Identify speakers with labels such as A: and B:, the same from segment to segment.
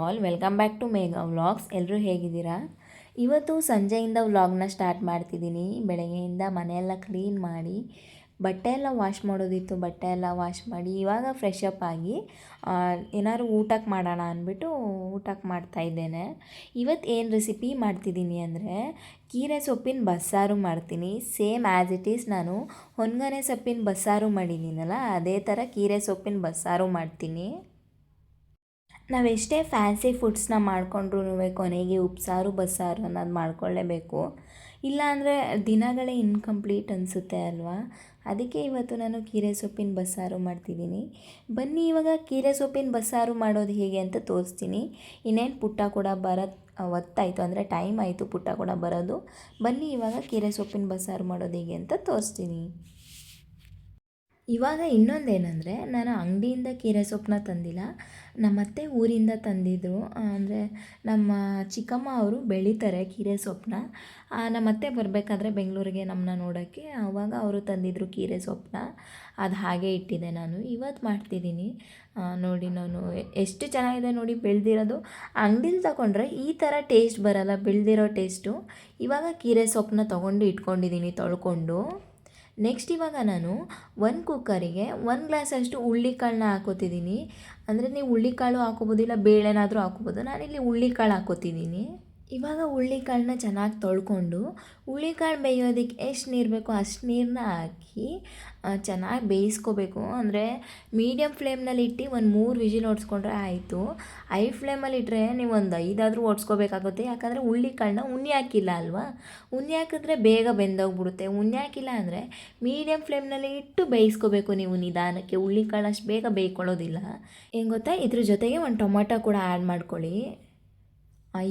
A: All, welcome back to Megha vlogs. ಎಲ್ಲರೂ ಹೇಗಿದ್ದೀರಾ? ಇವತ್ತು ಸಂಜೆಯಿಂದ ವ್ಲಾಗ್ನ ಸ್ಟಾರ್ಟ್ ಮಾಡ್ತಿದ್ದೀನಿ. ಬೆಳಗ್ಗೆಯಿಂದ ಮನೆಯೆಲ್ಲ ಕ್ಲೀನ್ ಮಾಡಿ ಬಟ್ಟೆ ಎಲ್ಲ ವಾಶ್ ಮಾಡೋದಿತ್ತು, ಬಟ್ಟೆ ಎಲ್ಲ ವಾಶ್ ಮಾಡಿ ಇವಾಗ ಫ್ರೆಶ್ ಅಪ್ ಆಗಿ ಏನಾದ್ರು ಊಟಕ್ಕೆ ಮಾಡೋಣ ಅಂದ್ಬಿಟ್ಟು ಊಟಕ್ಕೆ ಮಾಡ್ತಾಯಿದ್ದೇನೆ. ಇವತ್ತು ಏನು ರೆಸಿಪಿ ಮಾಡ್ತಿದ್ದೀನಿ ಅಂದರೆ ಕೀರೆ ಸೊಪ್ಪಿನ ಬಸ್ಸಾರು ಮಾಡ್ತೀನಿ. ಸೇಮ್ ಆ್ಯಸ್ ಇಟ್ ಈಸ್ ನಾನು ಹೊನ್ಗನೆ ಸೊಪ್ಪಿನ ಬಸ್ಸಾರು ಮಾಡಿದ್ದೀನಲ್ಲ ಅದೇ ಥರ ಕೀರೆ ಸೊಪ್ಪಿನ ಬಸ್ಸಾರು ಮಾಡ್ತೀನಿ. ನಾವೆಷ್ಟೇ ಫ್ಯಾನ್ಸಿ ಫುಡ್ಸ್ನ ಮಾಡಿಕೊಂಡ್ರೂ ಕೊನೆಗೆ ಉಪ್ಸಾರು ಬಸ್ಸಾರು ಅನ್ನೋದು ಮಾಡ್ಕೊಳ್ಳೇಬೇಕು. ಇಲ್ಲಾಂದರೆ ದಿನಗಳೇ ಇನ್ಕಂಪ್ಲೀಟ್ ಅನಿಸುತ್ತೆ ಅಲ್ವಾ? ಅದಕ್ಕೆ ಇವತ್ತು ನಾನು ಕೀರೆ ಸೊಪ್ಪಿನ ಬಸ್ಸಾರು ಮಾಡ್ತಿದ್ದೀನಿ. ಬನ್ನಿ ಇವಾಗ ಕೀರೆ ಸೊಪ್ಪಿನ ಬಸ್ಸಾರು ಮಾಡೋದು ಹೇಗೆ ಅಂತ ತೋರಿಸ್ತೀನಿ. ಇನ್ನೇನು ಪುಟ್ಟ ಕೂಡ ಹೊತ್ತಾಯಿತು, ಅಂದರೆ ಟೈಮ್ ಆಯಿತು ಪುಟ್ಟ ಕೂಡ ಬರೋದು. ಬನ್ನಿ ಇವಾಗ ಕೀರೆ ಸೊಪ್ಪಿನ ಬಸ್ಸಾರು ಮಾಡೋದು ಹೇಗೆ ಅಂತ ತೋರಿಸ್ತೀನಿ. ಇವಾಗ ಇನ್ನೊಂದೇನೆಂದರೆ, ನಾನು ಅಂಗಡಿಯಿಂದ ಕೀರೆ ಸೊಪ್ಪನ್ನ ತಂದಿಲ್ಲ, ನಮ್ಮತ್ತೆ ಊರಿಂದ ತಂದಿದ್ದರು. ಅಂದರೆ ನಮ್ಮ ಚಿಕ್ಕಮ್ಮ ಅವರು ಬೆಳೀತಾರೆ ಕೀರೆ ಸೊಪ್ಪನ್ನ. ನಮ್ಮತ್ತೆ ಬರಬೇಕಾದ್ರೆ ಬೆಂಗಳೂರಿಗೆ ನಮ್ಮನ್ನ ನೋಡೋಕ್ಕೆ, ಆವಾಗ ಅವರು ತಂದಿದ್ದರು ಕೀರೆ ಸೊಪ್ಪನ್ನ. ಅದು ಹಾಗೆ ಇಟ್ಟಿದ್ದೆ. ನಾನು ಇವತ್ತು ಮಾಡ್ತಿದ್ದೀನಿ ನೋಡಿ. ನಾನು ಎಷ್ಟು ಚೆನ್ನಾಗಿದೆ ನೋಡಿ ಬೆಳೆದಿರೋದು. ಅಂಗಡಿಲಿ ತಗೊಂಡ್ರೆ ಈ ಥರ ಟೇಸ್ಟ್ ಬರೋಲ್ಲ, ಬೆಳೆದಿರೋ ಟೇಸ್ಟು. ಇವಾಗ ಕೀರೆ ಸೊಪ್ಪನ್ನ ತೊಗೊಂಡು ಇಟ್ಕೊಂಡಿದ್ದೀನಿ ತೊಳ್ಕೊಂಡು. ನೆಕ್ಸ್ಟ್ ಇವಾಗ ನಾನು ಒಂದು ಕುಕ್ಕರಿಗೆ 1 ಗ್ಲಾಸಷ್ಟು ಹುಳ್ಳಿಕಾಳನ್ನ ಹಾಕೋತಿದ್ದೀನಿ. ಅಂದರೆ ನೀವು ಹುಳ್ಳಿಕಾಳು ಹಾಕೋಬೋದು, ಇಲ್ಲ ಬೇಳೆನಾದರೂ ಹಾಕೋಬೋದು. ನಾನಿಲ್ಲಿ ಹುಳ್ಳಿಕಾಳು ಹಾಕೋತಿದ್ದೀನಿ. ಇವಾಗ ಹುಳ್ಳಿಕಾಳನ್ನ ಚೆನ್ನಾಗಿ ತೊಳ್ಕೊಂಡು, ಹುಳ್ಳಿಕಾಳು ಬೇಯೋದಕ್ಕೆ ಎಷ್ಟು ನೀರು ಬೇಕೋ ಅಷ್ಟು ನೀರನ್ನ ಹಾಕಿ ಚೆನ್ನಾಗಿ ಬೇಯಿಸ್ಕೋಬೇಕು. ಅಂದರೆ ಮೀಡಿಯಮ್ ಫ್ಲೇಮ್ನಲ್ಲಿ ಇಟ್ಟು ಒಂದು 3 ವಿಜಿಲ್ ಹೊಡ್ಸ್ಕೊಂಡ್ರೆ ಆಯಿತು. ಐ ಫ್ಲೇಮಲ್ಲಿ ಇಟ್ಟರೆ ನೀವು ಒಂದು 5 ಆದರೂ ಹೊಡ್ಸ್ಕೋಬೇಕಾಗುತ್ತೆ. ಯಾಕಂದರೆ ಹುಳ್ಳಿಕಾಳನ್ನ ಉಣ್ಣೆ ಹಾಕಿಲ್ಲ ಅಲ್ವಾ? ಉಣ್ಣೆ ಹಾಕಿದ್ರೆ ಬೇಗ ಬೆಂದೋಗ್ಬಿಡುತ್ತೆ. ಉಣ್ಣೆ ಹಾಕಿಲ್ಲ ಅಂದರೆ ಮೀಡಿಯಮ್ ಫ್ಲೇಮ್ನಲ್ಲಿ ಇಟ್ಟು ಬೇಯಿಸ್ಕೋಬೇಕು ನೀವು ನಿಧಾನಕ್ಕೆ. ಹುಳ್ಳಿಕಾಳು ಅಷ್ಟು ಬೇಗ ಬೇಯ್ಕೊಳ್ಳೋದಿಲ್ಲ. ಏನು ಗೊತ್ತಾ, ಇದ್ರ ಜೊತೆಗೆ ಒಂದು ಟೊಮೊಟೊ ಕೂಡ ಆ್ಯಡ್ ಮಾಡ್ಕೊಳ್ಳಿ.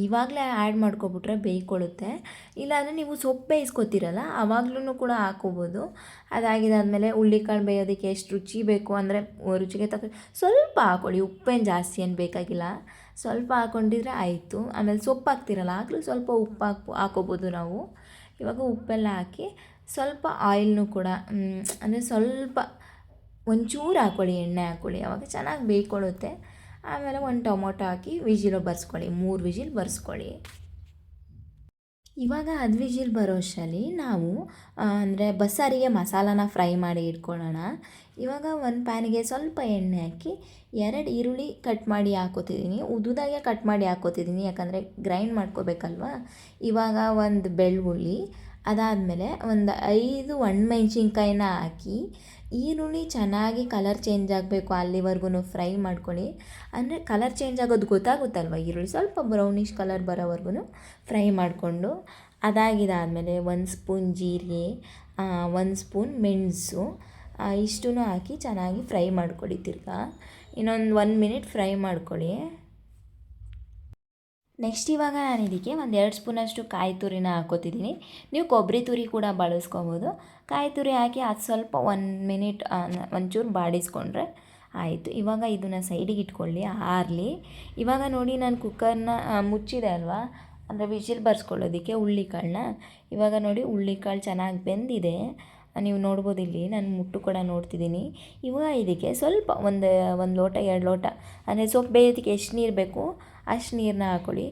A: ಇವಾಗಲೇ ಆ್ಯಡ್ ಮಾಡ್ಕೊಬಿಟ್ರೆ ಬೇಯ್ಕೊಳ್ಳುತ್ತೆ. ಇಲ್ಲಾಂದರೆ ನೀವು ಸೊಪ್ಪು ಬೇಯಿಸ್ಕೊತೀರಲ್ಲ ಆವಾಗಲೂ ಕೂಡ ಹಾಕ್ಕೋಬೋದು. ಅದಾಗಿದ್ದಾದಮೇಲೆ ಹುಳ್ಳಿಕಾಳು ಬೇಯೋದಕ್ಕೆ ಎಷ್ಟು ರುಚಿ ಬೇಕು ಅಂದರೆ ರುಚಿಗೆ ತಕ್ಕ ಸ್ವಲ್ಪ ಹಾಕ್ಕೊಳ್ಳಿ. ಉಪ್ಪೇನು ಜಾಸ್ತಿ ಏನು ಬೇಕಾಗಿಲ್ಲ, ಸ್ವಲ್ಪ ಹಾಕ್ಕೊಂಡಿದ್ರೆ ಆಯಿತು. ಆಮೇಲೆ ಸೊಪ್ಪು ಹಾಕ್ತಿರಲ್ಲ ಆಗಲೂ ಸ್ವಲ್ಪ ಉಪ್ಪು ಹಾಕ್ಕೋಬೋದು ನಾವು. ಇವಾಗ ಉಪ್ಪೆಲ್ಲ ಹಾಕಿ ಸ್ವಲ್ಪ ಆಯಿಲ್ನೂ ಕೂಡ ಅಂದರೆ ಸ್ವಲ್ಪ ಒಂಚೂರು ಹಾಕ್ಕೊಳ್ಳಿ, ಎಣ್ಣೆ ಹಾಕ್ಕೊಳ್ಳಿ. ಆವಾಗ ಚೆನ್ನಾಗಿ ಬೇಯ್ಕೊಳ್ಳುತ್ತೆ. ಆಮೇಲೆ ಒಂದು ಟೊಮೊಟೊ ಹಾಕಿ ವಿಜಿಲ್ ಬರ್ಸ್ಕೊಳ್ಳಿ, 3 ವಿಜಿಲ್ ಬರ್ಸ್ಕೊಳ್ಳಿ. ಇವಾಗ 10 ವಿಜಿಲ್ ಬರೋ ಅಷ್ಟರಲ್ಲಿ ನಾವು ಅಂದರೆ ಬಸ್ಸಾರಿಗೆ ಮಸಾಲಾನ ಫ್ರೈ ಮಾಡಿ ಇಟ್ಕೊಳ್ಳೋಣ. ಇವಾಗ ಒಂದು ಪ್ಯಾನಿಗೆ ಸ್ವಲ್ಪ ಎಣ್ಣೆ ಹಾಕಿ 2 ಈರುಳ್ಳಿ ಕಟ್ ಮಾಡಿ ಹಾಕೋತಿದ್ದೀನಿ. ಉದ್ದುದಾಗೆ ಕಟ್ ಮಾಡಿ ಹಾಕೋತಿದ್ದೀನಿ, ಯಾಕಂದರೆ ಗ್ರೈಂಡ್ ಮಾಡ್ಕೋಬೇಕಲ್ವ. ಇವಾಗ ಒಂದು ಬೆಳ್ಳುಳ್ಳಿ, ಅದಾದಮೇಲೆ ಒಂದು 5 ಒಣಮೆಣ್ಸಿನ್ಕಾಯಿನ ಹಾಕಿ ಈರುಳ್ಳಿ ಚೆನ್ನಾಗಿ ಕಲರ್ ಚೇಂಜ್ ಆಗಬೇಕು ಅಲ್ಲಿವರೆಗೂ ಫ್ರೈ ಮಾಡ್ಕೊಳ್ಳಿ. ಅಂದರೆ ಕಲರ್ ಚೇಂಜ್ ಆಗೋದು ಗೊತ್ತಾಗುತ್ತಲ್ವ, ಈರುಳ್ಳಿ ಸ್ವಲ್ಪ ಬ್ರೌನಿಷ್ ಕಲರ್ ಬರೋವರೆಗೂ ಫ್ರೈ ಮಾಡಿಕೊಂಡು, ಅದಾಗಿದ್ದಾದಮೇಲೆ 1 ಸ್ಪೂನ್ ಜೀರಿಗೆ, 1 ಸ್ಪೂನ್ ಮೆಣಸು ಇಷ್ಟೂ ಹಾಕಿ ಚೆನ್ನಾಗಿ ಫ್ರೈ ಮಾಡ್ಕೊಳ್ಳಿ. ತಿರ್ಗಾ ಇನ್ನೊಂದು 1 ಮಿನಿಟ್ ಫ್ರೈ ಮಾಡ್ಕೊಳ್ಳಿ. ನೆಕ್ಸ್ಟ್ ಇವಾಗ ನಾನು ಇದಕ್ಕೆ ಒಂದು 2 ಸ್ಪೂನಷ್ಟು ಕಾಯಿ ತುರಿನ ಹಾಕೋತಿದ್ದೀನಿ. ನೀವು ಕೊಬ್ಬರಿ ತುರಿ ಕೂಡ ಬಳಸ್ಕೊಬೋದು. ಕಾಯಿ ತುರಿ ಹಾಕಿ ಅದು ಸ್ವಲ್ಪ 1 ಮಿನಿಟ್ ಒಂಚೂರು ಬಾಡಿಸ್ಕೊಂಡ್ರೆ ಆಯಿತು. ಇವಾಗ ಇದನ್ನು ಸೈಡಿಗೆ ಇಟ್ಕೊಳ್ಳಿ, ಆರಲಿ. ಇವಾಗ ನೋಡಿ ನಾನು ಕುಕ್ಕರ್ನ ಮುಚ್ಚಿದೆ ಅಲ್ವಾ, ಅಂದರೆ ವಿಜಿಲ್ ಬರ್ಸ್ಕೊಳ್ಳೋದಕ್ಕೆ ಹುಳ್ಳಿಕಾಳನ್ನ. ಇವಾಗ ನೋಡಿ ಹುಳ್ಳಿಕಾಳು ಚೆನ್ನಾಗಿ ಬೆಂದಿದೆ, ನೀವು ನೋಡ್ಬೋದು. ಇಲ್ಲಿ ನಾನು ಮುಟ್ಟು ಕೂಡ ನೋಡ್ತಿದ್ದೀನಿ. ಇವಾಗ ಇದಕ್ಕೆ ಸ್ವಲ್ಪ ಒಂದು ಲೋಟ 2 ಲೋಟ ಅಂದರೆ ಸೊಪ್ಪು ಬೇಯೋದಕ್ಕೆ ಎಷ್ಟು ನೀರು ಬೇಕು ಅಷ್ಟು ನೀರನ್ನ ಹಾಕ್ಕೊಳ್ಳಿ.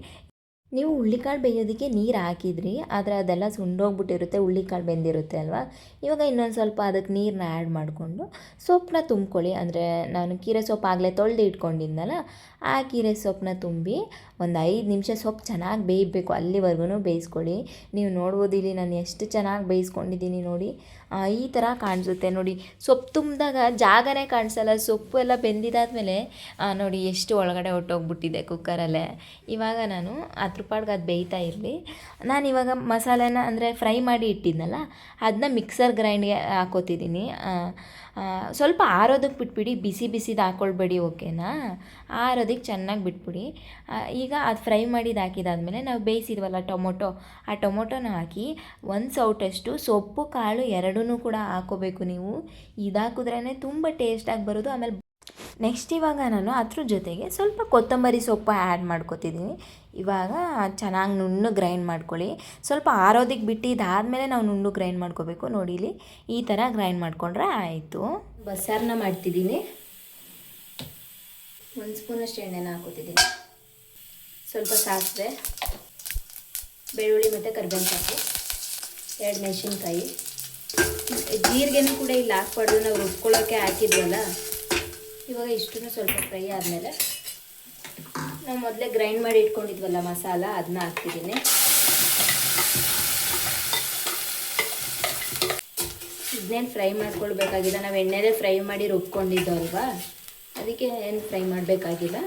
A: ನೀವು ಹುಳ್ಳಿಕಾಳು ಬೇಯೋದಕ್ಕೆ ನೀರು ಹಾಕಿದ್ರಿ, ಆದರೆ ಅದೆಲ್ಲ ಸುಂಡೋಗ್ಬಿಟ್ಟಿರುತ್ತೆ, ಹುಳ್ಳಿಕಾಳು ಬೆಂದಿರುತ್ತೆ ಅಲ್ವಾ. ಇವಾಗ ಇನ್ನೊಂದು ಸ್ವಲ್ಪ ಅದಕ್ಕೆ ನೀರನ್ನ ಆ್ಯಡ್ ಮಾಡಿಕೊಂಡು ಸೊಪ್ಪನ್ನ ತುಂಬ್ಕೊಳ್ಳಿ. ಅಂದರೆ ನಾನು ಕೀರೆ ಸೊಪ್ಪು ಆಗಲೇ ತೊಳೆದು ಇಟ್ಕೊಂಡಿದ್ನಲ್ಲ, ಆ ಕೀರೆ ಸೊಪ್ಪನ್ನ ತುಂಬಿ ಒಂದು 5 ನಿಮಿಷ ಸೊಪ್ಪು ಚೆನ್ನಾಗಿ ಬೇಯಬೇಕು, ಅಲ್ಲಿವರೆಗೂ ಬೇಯಿಸ್ಕೊಳ್ಳಿ. ನೀವು ನೋಡ್ಬೋದು ಇಲ್ಲಿ ನಾನು ಎಷ್ಟು ಚೆನ್ನಾಗಿ ಬೇಯಿಸ್ಕೊಂಡಿದ್ದೀನಿ ನೋಡಿ. ಈ ಥರ ಕಾಣಿಸುತ್ತೆ ನೋಡಿ. ಸೊಪ್ಪು ತುಂಬಿದಾಗ ಜಾಗನೇ ಕಾಣಿಸಲ್ಲ. ಸೊಪ್ಪು ಎಲ್ಲ ಬೆಂದಿದ್ದಾದಮೇಲೆ ನೋಡಿ ಎಷ್ಟು ಒಳಗಡೆ ಹೊಟ್ಟೋಗ್ಬಿಟ್ಟಿದೆ ಕುಕ್ಕರಲ್ಲೇ. ಇವಾಗ ನಾನು ಅದ್ರ ಪಾಡ್ಗೆ ಅದು ಬೇಯ್ತಾ ಇರಲಿ. ನಾನಿವಾಗ ಮಸಾಲೆನ ಅಂದರೆ ಫ್ರೈ ಮಾಡಿ ಇಟ್ಟಿದ್ನಲ್ಲ ಅದನ್ನ ಮಿಕ್ಸರ್ ಗ್ರೈಂಡ್ಗೆ ಹಾಕೋತಿದ್ದೀನಿ. ಸ್ವಲ್ಪ ಆರೋದಕ್ಕೆ ಬಿಟ್ಬಿಡಿ, ಬಿಸಿದು ಹಾಕ್ಕೊಳ್ಬೇಡಿ, ಓಕೆನಾ? ಆರೋದಕ್ಕೆ ಚೆನ್ನಾಗಿ ಬಿಟ್ಬಿಡಿ. ಈಗ ಅದು ಫ್ರೈ ಮಾಡಿದ್ದು ಹಾಕಿದಾದ್ಮೇಲೆ ನಾವು ಬೇಯಿಸಿದ್ವಲ್ಲ ಟೊಮೊಟೊ, ಆ ಟೊಮೊಟೊನ ಹಾಕಿ 1 ಸೌಟಷ್ಟು ಸೊಪ್ಪು ಕಾಳು ಎರಡೂ ಕೂಡ ಹಾಕೋಬೇಕು ನೀವು. ಇದು ಹಾಕಿದ್ರೇ ತುಂಬ ಟೇಸ್ಟಾಗಿ ಬರೋದು. ಆಮೇಲೆ ನೆಕ್ಸ್ಟ್ ಇವಾಗ ನಾನು ಅದ್ರ ಜೊತೆಗೆ ಸ್ವಲ್ಪ ಕೊತ್ತಂಬರಿ ಸೊಪ್ಪು ಆ್ಯಡ್ ಮಾಡ್ಕೊತಿದ್ದೀನಿ. ಇವಾಗ ಚೆನ್ನಾಗಿ ನುಣ್ಣು ಗ್ರೈಂಡ್ ಮಾಡ್ಕೊಳ್ಳಿ. ಸ್ವಲ್ಪ ಆರೋದಕ್ಕೆ ಬಿಟ್ಟಿದ್ದಾದಮೇಲೆ ನಾವು ನುಣ್ಣು ಗ್ರೈಂಡ್ ಮಾಡ್ಕೋಬೇಕು. ನೋಡಿ ಇಲ್ಲಿ ಈ ಥರ ಗ್ರೈಂಡ್ ಮಾಡಿಕೊಂಡ್ರೆ ಆಯಿತು. ಬಸ್ಸಾರನ್ನ ಮಾಡ್ತಿದ್ದೀನಿ. 1 ಸ್ಪೂನಷ್ಟು ಎಣ್ಣೆನ ಹಾಕೋತಿದ್ದೀನಿ. ಸ್ವಲ್ಪ ಸಾಸಿವೆ, ಬೆಳ್ಳುಳ್ಳಿ ಮತ್ತು ಕರಿಬೇವು ಸಾಕು, 2 ಮೆಣಸಿನ್ಕಾಯಿ. ಜೀರಿಗೆನೂ ಕೂಡ ಇಲ್ಲಿ ಹಾಕ್ಬಾರ್ದು, ನಾವು ರುಬ್ಕೊಳ್ಳೋಕ್ಕೆ ಹಾಕಿದ್ವಲ್ಲ. ಇವಾಗ ಇಷ್ಟನ್ನು ಸ್ವಲ್ಪ ಫ್ರೈ ಆದಮೇಲೆ ನಾವು ಮೊದಲೇ ಗ್ರೈಂಡ್ ಮಾಡಿ ಇಟ್ಕೊಂಡಿದ್ವಲ್ಲ ಮಸಾಲ, ಅದನ್ನ ಹಾಕ್ತಿದ್ದೀನಿ. ಇದನ್ನೇನು ಫ್ರೈ ಮಾಡ್ಕೊಳ್ಬೇಕಾಗಿಲ್ಲ, ನಾವು ಎಣ್ಣೆಲೇ ಫ್ರೈ ಮಾಡಿ ರುಬ್ಕೊಂಡಿದ್ದಲ್ವಾ, ಅದಕ್ಕೆ ಏನು ಫ್ರೈ ಮಾಡಬೇಕಾಗಿಲ್ಲ.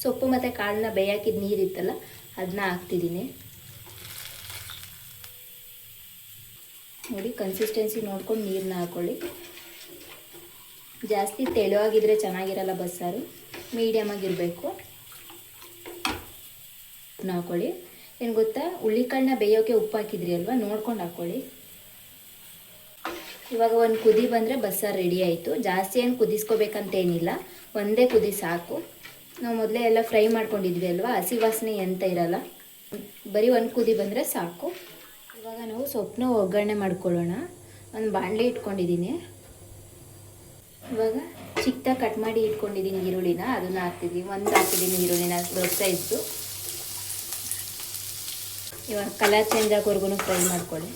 A: ಸೊಪ್ಪು ಮತ್ತು ಕಾಳನ್ನ ಬೇಯಾಕಿದ ನೀರಿತ್ತಲ್ಲ, ಅದನ್ನ ಹಾಕ್ತಿದ್ದೀನಿ. ನೋಡಿ, ಕನ್ಸಿಸ್ಟೆನ್ಸಿ ನೋಡ್ಕೊಂಡು ನೀರನ್ನ ಹಾಕ್ಕೊಳ್ಳಿ. ಜಾಸ್ತಿ ತೆಳುವಾಗಿದ್ರೆ ಚೆನ್ನಾಗಿರಲ್ಲ ಬಸ್ಸಾರು, ಮೀಡಿಯಮಾಗಿರಬೇಕು. ಹಾಕ್ಕೊಳ್ಳಿ. ಏನು ಗೊತ್ತಾ, ಹುಳ್ಳಿಕಾಳನ್ನ ಬೇಯೋಕ್ಕೆ ಉಪ್ಪು ಹಾಕಿದ್ರಿ ಅಲ್ವಾ, ನೋಡ್ಕೊಂಡು ಹಾಕ್ಕೊಳ್ಳಿ. ಇವಾಗ ಒಂದು ಕುದಿ ಬಂದರೆ ಬಸ್ಸಾರು ರೆಡಿ ಆಯಿತು. ಜಾಸ್ತಿ ಏನು ಕುದಿಸ್ಕೋಬೇಕಂತೇನಿಲ್ಲ, ಒಂದೇ ಕುದಿ ಸಾಕು. ನಾವು ಮೊದಲೇ ಎಲ್ಲ ಫ್ರೈ ಮಾಡ್ಕೊಂಡಿದ್ವಿ ಅಲ್ವಾ, ಹಸಿ ವಾಸನೆ ಎಂತ ಇರಲ್ಲ, ಬರೀ ಒಂದು ಕುದಿ ಬಂದರೆ ಸಾಕು. ಇವಾಗ ನಾವು ಸೊಪ್ಪನ್ನ ಒಗ್ಗರಣೆ ಮಾಡ್ಕೊಳ್ಳೋಣ. ಒಂದು ಬಾಣಲೆ ಇಟ್ಕೊಂಡಿದ್ದೀನಿ. ಇವಾಗ ಚಿಕ್ಕದಾಗಿ ಕಟ್ ಮಾಡಿ ಇಟ್ಕೊಂಡಿದ್ದೀನಿ ಈರುಳ್ಳಿನ, ಅದನ್ನು ಹಾಕ್ತಿದ್ದೀನಿ. ಒಂದು ಹಾಕಿದ್ದೀನಿ ಈರುಳ್ಳಿನ, ದೊಡ್ಡ ಸೈಜ್ದು. ಇವಾಗ ಕಲರ್ ಚೇಂಜ್ ಆಗೋವರೆಗೂ ಫ್ರೈ ಮಾಡ್ಕೊಳ್ಳಿ.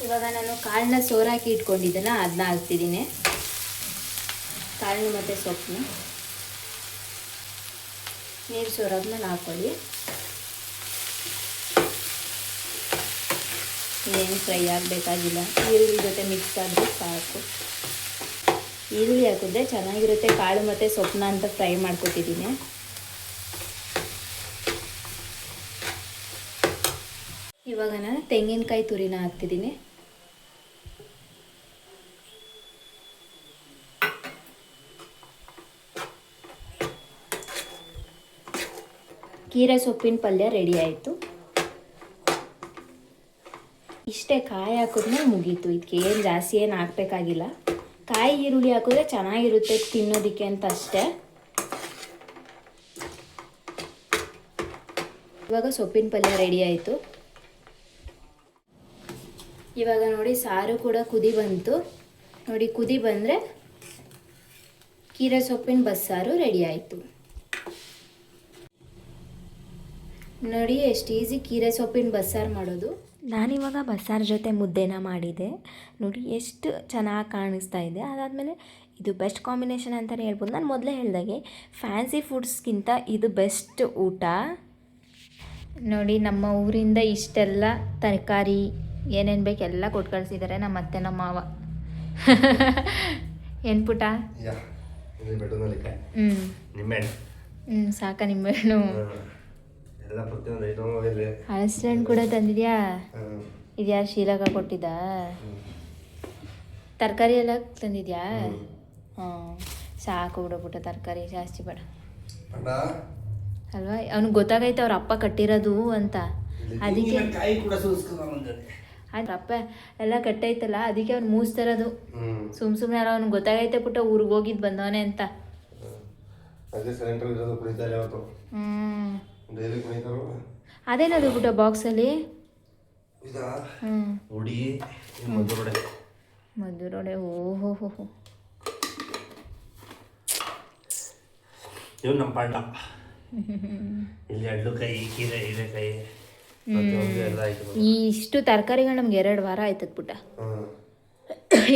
A: ಇವಾಗ ನಾನು ಕಾಳನ್ನ ಸೋರಾಕಿ ಇಟ್ಕೊಂಡಿದ್ದೆನ, ಅದನ್ನ ಹಾಕ್ತಿದ್ದೀನಿ. ಕಾಳನ್ನ ಮತ್ತು ಸೊಪ್ಪನ್ನ ನೀರು ಸೋರಾದ್ಮೇಲೆ ಹಾಕ್ಕೊಳ್ಳಿ. ಏನು ಫ್ರೈ ಆಗಬೇಕಾಗಿಲ್ಲ, ಈರುಳ್ಳಿ ಜೊತೆ ಮಿಕ್ಸ್ ಆದರೆ ಸಾಕು. ಈರುಳ್ಳಿ ಹಾಕಿದ್ರೆ ಚೆನ್ನಾಗಿರುತ್ತೆ. ಕಾಳು ಮತ್ತು ಸೊಪ್ಪನ್ನ ಅಂತ ಫ್ರೈ ಮಾಡ್ಕೊತಿದ್ದೀನಿ. ಇವಾಗ ನಾನು ತೆಂಗಿನಕಾಯಿ ತುರಿನ ಹಾಕ್ತಿದ್ದೀನಿ. ಕೀರೆ ಸೊಪ್ಪಿನ ಪಲ್ಯ ರೆಡಿ ಆಯಿತು. ಇಷ್ಟೇ, ಕಾಯಿ ಹಾಕಿದ್ಮೇಲೆ ಮುಗೀತು. ಇದಕ್ಕೆ ಏನು ಜಾಸ್ತಿ ಏನು ಹಾಕಬೇಕಾಗಿಲ್ಲ. ಕಾಯಿ ಈರುಳ್ಳಿ ಹಾಕಿದ್ರೆ ಚೆನ್ನಾಗಿರುತ್ತೆ ತಿನ್ನೋದಕ್ಕೆ ಅಂತ ಅಷ್ಟೇ. ಇವಾಗ ಸೊಪ್ಪಿನ ಪಲ್ಯ ರೆಡಿ ಆಯಿತು. ಇವಾಗ ನೋಡಿ, ಸಾರು ಕೂಡ ಕುದಿ ಬಂತು. ನೋಡಿ, ಕುದಿ ಬಂದರೆ ಕೀರೆ ಸೊಪ್ಪಿನ ಬಸ್ಸಾರು ರೆಡಿ ಆಯಿತು. ನೋಡಿ, ಎಷ್ಟು ಈಸಿ ಕೀರೆ ಸೊಪ್ಪಿನ ಬಸ್ಸಾರು ಮಾಡೋದು. ನಾನಿವಾಗ ಬಸ್ಸಾರು ಜೊತೆ ಮುದ್ದೆನ ಮಾಡಿದೆ. ನೋಡಿ ಎಷ್ಟು ಚೆನ್ನಾಗಿ ಕಾಣಿಸ್ತಾ ಇದೆ. ಅದಾದಮೇಲೆ ಇದು ಬೆಸ್ಟ್ ಕಾಂಬಿನೇಷನ್ ಅಂತಲೇ ಹೇಳ್ಬೋದು. ನಾನು ಮೊದಲೇ ಹೇಳಿದಾಗೆ ಫ್ಯಾನ್ಸಿ ಫುಡ್ಸ್ಗಿಂತ ಇದು ಬೆಸ್ಟ್ ಊಟ. ನೋಡಿ, ನಮ್ಮ ಊರಿಂದ ಇಷ್ಟೆಲ್ಲ ತರಕಾರಿ ಏನೇನು ಬೇಕು ಎಲ್ಲ ಕೊಟ್ಟು ಕಳಿಸಿದ್ದಾರೆ ನಮ್ಮ ಅತ್ತೆ ನಮ್ಮ ಮಾವ. ಏನು ಪುಟ? ಸಾಕ ನಿಂಬೆಹಣ್ಣು, ಹಲಸಿನ ಕೂಡ ತಂದಿದ್ಯಾ? ಇದ್ಯಾರು ಶೀಲಕ ಕೊಟ್ಟಿದ್ದ? ತರಕಾರಿ ಎಲ್ಲ ತಂದಿದ್ಯಾ? ಸಾಕು ಬಿಡು ಪುಟ, ತರಕಾರಿ ಜಾಸ್ತಿ ಬೇಡ ಅಲ್ವಾ? ಅವ್ನಿಗೆ ಗೊತ್ತಾಗೈತೆ ಅವ್ರ ಅಪ್ಪ ಕಟ್ಟಿರೋದು ಅಂತ. ಅದಕ್ಕೆ ಆಯ್ತು, ಅಪ್ಪ ಎಲ್ಲ ಕಟ್ಟೈತಲ್ಲ, ಅದಕ್ಕೆ ಅವ್ನು ಮೂಸ್ತಿರೋದು. ಸುಮ್ಮನೆ ಅವ್ನಿಗೆ ಗೊತ್ತಾಗೈತೆ ಪುಟ್ಟ ಊರಿಗೆ ಹೋಗಿದ್ದು ಬಂದವನೇ ಅಂತ. ಅದೇನದು ಪುಟ್ಟ ಬಾಕ್ಸಲ್ಲಿ? ಮಧುರೋಡೆ. ಓಹೋ ಹೋ ಹೋ.
B: ಇವ್ ನಮ್ಮ ಪಾಂಡ. ಇಲ್ಲಿ ಹಡ್ಲುಕಾಯಿ, ಕೀರೆ, ಹೀರೆಕಾಯಿ,
A: ಇಷ್ಟು ತರಕಾರಿಗಳು ನಮ್ಗೆ 2 ವಾರ ಆಯ್ತದ ಪುಟ್ಟ.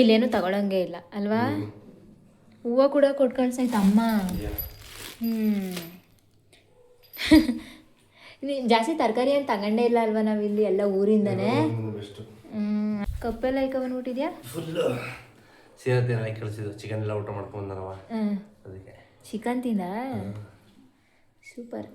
A: ಇಲ್ಲೇನು ತಗೊಳಂಗೆ ಇಲ್ಲ ಅಲ್ವಾ? ಹೂವು ಕೂಡ ಕೊಟ್ಟು ಕಳ್ಸೈತೆ ಅಮ್ಮ. ಜಾಸ್ತಿ ತರಕಾರಿ ಏನು ತಗೊಂಡೇ ಇಲ್ಲ ಅಲ್ವಾ ನಾವಿಲ್ಲಿ, ಎಲ್ಲ ಊರಿಂದನೇ. ಕಪ್ಪೆಲ್ಲ ಐಕ ಬಂದ್ಬಿಟ್ಟಿದ್ಯಾ?
B: ಫುಲ್ ಸೇರತ್ತೆ ಹಾಕಿ ಕಳಿಸಿದ್ದು. ಚಿಕನ್ ಎಲ್ಲ ಊಟ ಮಾಡ್ಕೊಂಡು ಬಂದನವ, ಅದಕ್ಕೆ
A: ಚಿಕನ್ ತಿಂದ. ಸೂಪರ್.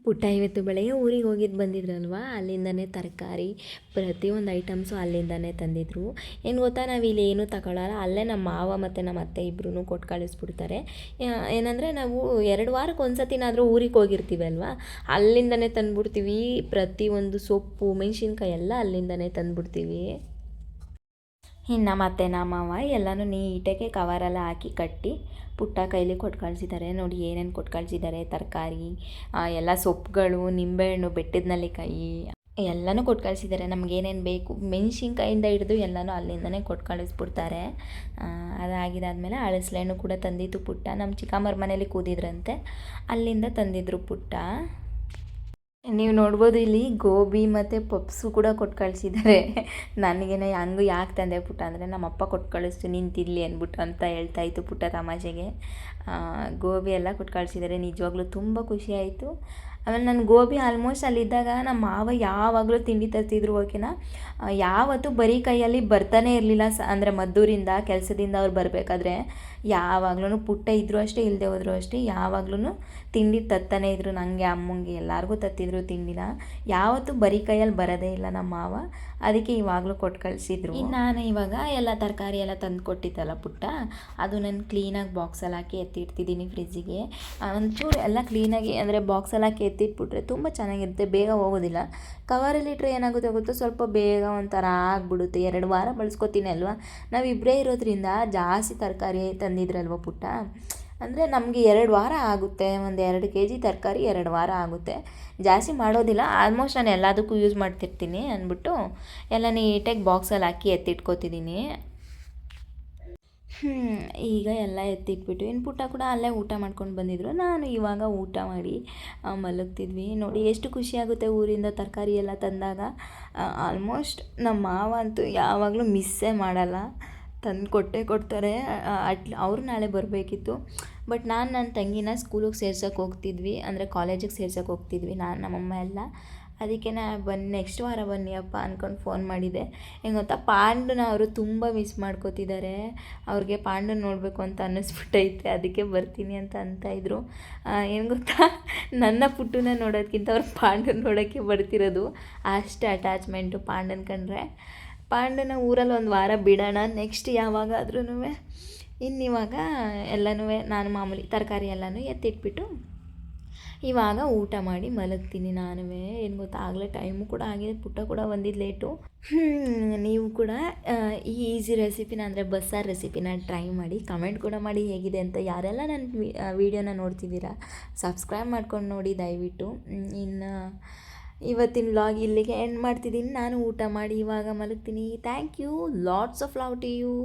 A: ಪುಟ್ಟ ಇವತ್ತು ಬೆಳಗ್ಗೆ ಊರಿಗೆ ಹೋಗಿದ್ದು ಬಂದಿದ್ರಲ್ವ, ಅಲ್ಲಿಂದನೇ ತರಕಾರಿ ಪ್ರತಿಯೊಂದು ಐಟಮ್ಸು ಅಲ್ಲಿಂದನೇ ತಂದಿದ್ರು. ಏನು ಗೊತ್ತಾ, ನಾವು ಇಲ್ಲಿ ಏನೂ ತಗೊಳ್ಳಲ್ಲ, ಅಲ್ಲೇ ನಮ್ಮ ಮಾವ ಮತ್ತು ನಮ್ಮ ಅತ್ತೆ ಇಬ್ಬರೂ ಕೊಟ್ಟು ಕಳಿಸ್ಬಿಡ್ತಾರೆ. ಏನಂದರೆ ನಾವು 2 ವಾರಕ್ಕೆ ಒಂದ್ಸತಿನಾದರೂ ಊರಿಗೆ ಹೋಗಿರ್ತೀವಿ ಅಲ್ವಾ, ಅಲ್ಲಿಂದನೇ ತಂದುಬಿಡ್ತೀವಿ. ಪ್ರತಿಯೊಂದು ಸೊಪ್ಪು, ಮೆಣಸಿನ್ಕಾಯಿ ಎಲ್ಲ ಅಲ್ಲಿಂದನೇ ತಂದುಬಿಡ್ತೀವಿ. ಇನ್ನು ನಮ್ಮ ಅತ್ತೆ ನಮ್ಮ ಮಾವ ಎಲ್ಲನೂ ನೀಟಾಗಿ ಕವರೆಲ್ಲ ಹಾಕಿ ಕಟ್ಟಿ ಪುಟ್ಟ ಕೈಲಿ ಕೊಟ್ಟು ಕಳಿಸಿದ್ದಾರೆ. ನೋಡಿ ಏನೇನು ಕೊಟ್ಟು ಕಳಿಸಿದ್ದಾರೆ. ತರಕಾರಿ ಎಲ್ಲ, ಸೊಪ್ಪುಗಳು, ನಿಂಬೆಹಣ್ಣು, ಬೆಟ್ಟದ ನೆಲ್ಲಿಕಾಯಿ, ಎಲ್ಲನೂ ಕೊಟ್ಟು ಕಳಿಸಿದ್ದಾರೆ. ನಮಗೇನೇನು ಬೇಕು ಮೆಣಸಿನ್ಕಾಯಿಂದ ಹಿಡಿದು ಎಲ್ಲನೂ ಅಲ್ಲಿಂದನೇ ಕೊಟ್ಟು ಕಳಿಸ್ಬಿಡ್ತಾರೆ. ಅದಾಗಿದ್ದಾದಮೇಲೆ ಅಳಸಳೆಹಣ್ಣು ಕೂಡ ತಂದಿತ್ತು ಪುಟ್ಟ. ನಮ್ಮ ಚಿಕ್ಕಮ್ಮರ ಮನೇಲಿ ಕೂದಿದ್ರಂತೆ, ಅಲ್ಲಿಂದ ತಂದಿದ್ರು ಪುಟ್ಟ. ನೀವು ನೋಡ್ಬೋದು ಇಲ್ಲಿ ಗೋಬಿ ಮತ್ತು ಪಪ್ಸು ಕೂಡ ಕೊಟ್ಟು ಕಳಿಸಿದ್ದಾರೆ. ನನಗೇನೆ ಹಂಗೆ ಯಾಕೆ ತಂದೆ ಪುಟ್ಟ ಅಂದರೆ ನಮ್ಮಪ್ಪ ಕೊಟ್ಟು ಕಳಿಸ್ತು ನೀನು ತಿನ್ನಲಿ ಅಂದ್ಬಿಟ್ಟು ಅಂತ ಹೇಳ್ತಾಯಿತ್ತು ಪುಟ್ಟ ತಮಾಷೆಗೆ. ಗೋಬಿ ಎಲ್ಲ ಕೊಟ್ಟು ಕಳಿಸಿದ್ದಾರೆ. ನಿಜವಾಗ್ಲೂ ತುಂಬ ಖುಷಿ ಆಯಿತು. ಆಮೇಲೆ ನಾನು ಗೋಬಿ ಆಲ್ಮೋಸ್ಟ್ ಅಲ್ಲಿದ್ದಾಗ ನಮ್ಮ ಮಾವ ಯಾವಾಗಲೂ ತಿಂಡಿ ತರ್ತಿದ್ರು ಓಕೆನಾ. ಯಾವತ್ತೂ ಬರೀ ಕೈಯಲ್ಲಿ ಬರ್ತಾನೆ ಇರಲಿಲ್ಲ. ಅಂದರೆ ಮದ್ದೂರಿಂದ ಕೆಲಸದಿಂದ ಅವ್ರು ಬರಬೇಕಾದ್ರೆ ಯಾವಾಗ್ಲೂ ಪುಟ್ಟ ಇದ್ದರೂ ಅಷ್ಟೇ ಇಲ್ಲದೆ ಹೋದರೂ ಅಷ್ಟೇ ಯಾವಾಗ್ಲೂ ತಿಂಡಿ ತತ್ತಾನೆ ಇದ್ದರು. ನನಗೆ ಅಮ್ಮಂಗೆ ಎಲ್ಲರಿಗೂ ತತ್ತಿದ್ರು ತಿಂಡಿನ. ಯಾವತ್ತೂ ಬರೀ ಕೈಯಲ್ಲಿ ಬರೋದೇ ಇಲ್ಲ ನಮ್ಮ ಮಾವ. ಅದಕ್ಕೆ ಇವಾಗಲೂ ಕೊಟ್ಟು ಕಳಿಸಿದ್ರು. ಇನ್ನು ನಾನು ಇವಾಗ ಎಲ್ಲ ತರಕಾರಿ ಎಲ್ಲ ತಂದು ಕೊಟ್ಟಿದ್ದಲ್ಲ ಪುಟ್ಟ, ಅದು ನಾನು ಕ್ಲೀನಾಗಿ ಬಾಕ್ಸಲ್ಲಿ ಹಾಕಿ ಎತ್ತಿಡ್ತಿದ್ದೀನಿ ಫ್ರಿಜ್ಜಿಗೆ. ಒಂಚೂರು ಎಲ್ಲ ಕ್ಲೀನಾಗಿ ಅಂದರೆ ಬಾಕ್ಸಲ್ಲಿ ಹಾಕಿ ಎತ್ತಿಟ್ಬಿಟ್ರೆ ತುಂಬ ಚೆನ್ನಾಗಿರುತ್ತೆ, ಬೇಗ ಹೋಗೋದಿಲ್ಲ. ಕವರಲ್ಲಿಟ್ಟರೆ ಏನಾಗುತ್ತೆ ಗೊತ್ತೋ, ಸ್ವಲ್ಪ ಬೇಗ ಒಂಥರ ಆಗಿಬಿಡುತ್ತೆ. 2 ವಾರ ಬಳಸ್ಕೊತೀನಿ ಅಲ್ವಾ. ನಾವಿಬ್ಬರೇ ಇರೋದ್ರಿಂದ ಜಾಸ್ತಿ ತರಕಾರಿ ತಂದಿದ್ರಲ್ವ ಪುಟ್ಟ, ಅಂದರೆ ನಮಗೆ 2 ವಾರ ಆಗುತ್ತೆ. ಒಂದು 2 kg ತರಕಾರಿ 2 ವಾರ ಆಗುತ್ತೆ. ಜಾಸ್ತಿ ಮಾಡೋದಿಲ್ಲ. ಆಲ್ಮೋಸ್ಟ್ ನಾನು ಎಲ್ಲದಕ್ಕೂ ಯೂಸ್ ಮಾಡ್ತಿರ್ತೀನಿ ಅಂದ್ಬಿಟ್ಟು ಎಲ್ಲ ನೀಟಾಗಿ ಬಾಕ್ಸಲ್ಲಿ ಹಾಕಿ ಎತ್ತಿಟ್ಕೊತಿದ್ದೀನಿ. ಈಗ ಎಲ್ಲ ಎತ್ತಿಟ್ಬಿಟ್ಟು ಇನ್ನು ಪುಟ್ಟ ಕೂಡ ಅಲ್ಲೇ ಊಟ ಮಾಡ್ಕೊಂಡು ಬಂದಿದ್ರು. ನಾನು ಇವಾಗ ಊಟ ಮಾಡಿ ಮಲಗ್ತಿದ್ವಿ. ನೋಡಿ ಎಷ್ಟು ಖುಷಿಯಾಗುತ್ತೆ ಊರಿಂದ ತರಕಾರಿ ಎಲ್ಲ ತಂದಾಗ. ಆಲ್ಮೋಸ್ಟ್ ನಮ್ಮ ಮಾವ ಅಂತೂ ಯಾವಾಗಲೂ ಮಿಸ್ಸೇ ಮಾಡಲ್ಲ, ತಂದು ಕೊಡ್ತಾರೆ. ಅವ್ರು ನಾಳೆ ಬರಬೇಕಿತ್ತು. ಬಟ್ ನಾನು ನನ್ನ ತಂಗಿನ ಸ್ಕೂಲಿಗೆ ಸೇರ್ಸೋಕೆ ಹೋಗ್ತಿದ್ವಿ, ಅಂದರೆ ಕಾಲೇಜಿಗೆ ಸೇರ್ಸೋಕೆ ಹೋಗ್ತಿದ್ವಿ ನಾನು ನಮ್ಮಮ್ಮ ಎಲ್ಲ. ಅದಕ್ಕೆ ಬನ್ನಿ ನೆಕ್ಸ್ಟ್ ವಾರ ಬನ್ನಿ ಅಪ್ಪ ಅಂದ್ಕೊಂಡು ಫೋನ್ ಮಾಡಿದ್ದೆ. ಹೆಂಗೆ ಗೊತ್ತಾ, ಪಾಂಡುನ ಅವರು ತುಂಬ ಮಿಸ್ ಮಾಡ್ಕೋತಿದ್ದಾರೆ. ಅವ್ರಿಗೆ ಪಾಂಡುನ ನೋಡಬೇಕು ಅಂತ ಅನ್ನಿಸ್ಬಿಟ್ಟೈತೆ, ಅದಕ್ಕೆ ಬರ್ತೀನಿ ಅಂತ ಇದ್ರು. ಏನು ಗೊತ್ತಾ, ನನ್ನ ಪುಟ್ಟನ ನೋಡೋದಕ್ಕಿಂತ ಅವ್ರು ಪಾಂಡುನ ನೋಡೋಕ್ಕೆ ಬರ್ತಿರೋದು. ಅಷ್ಟು ಅಟ್ಯಾಚ್ಮೆಂಟು ಪಾಂಡನ ಕಂಡ್ರೆ. ಪಾಂಡನ ಊರಲ್ಲಿ 1 ವಾರ ಬಿಡೋಣ, ನೆಕ್ಸ್ಟ್ ಯಾವಾಗಾದ್ರೂ. ಇನ್ನಿವಾಗ ಎಲ್ಲನೂ ನಾನು ಮಾಮೂಲಿ ತರಕಾರಿ ಎಲ್ಲನೂ ಎತ್ತಿಟ್ಬಿಟ್ಟು ಇವಾಗ ಊಟ ಮಾಡಿ ಮಲಗ್ತೀನಿ ನಾನು. ಏನು ಗೊತ್ತಾ, ಆಗಲೇ ಟೈಮು ಕೂಡ ಆಗಿದೆ, ಪುಟ್ಟ ಕೂಡ ಬಂದಿದ್ದು ಲೇಟು. ನೀವು ಕೂಡ ಈ ಈಸಿ ರೆಸಿಪಿನ ಅಂದರೆ ಬಸ್ಸಾರು ರೆಸಿಪಿನ ಟ್ರೈ ಮಾಡಿ, ಕಮೆಂಟ್ ಕೂಡ ಮಾಡಿ ಹೇಗಿದೆ ಅಂತ. ಯಾರೆಲ್ಲ ನನ್ನ ವೀಡಿಯೋನ ನೋಡ್ತಿದ್ದೀರಾ ಸಬ್ಸ್ಕ್ರೈಬ್ ಮಾಡ್ಕೊಂಡು ನೋಡಿ ದಯವಿಟ್ಟು. ಇನ್ನು ಇವತ್ತಿನ ವ್ಲಾಗ್ ಇಲ್ಲಿಗೆ ಎಂಡ್ ಮಾಡ್ತಿದ್ದೀನಿ. ನಾನು ಊಟ ಮಾಡಿ ಇವಾಗ ಮಲಗ್ತೀನಿ. Thank you, lots of love to you.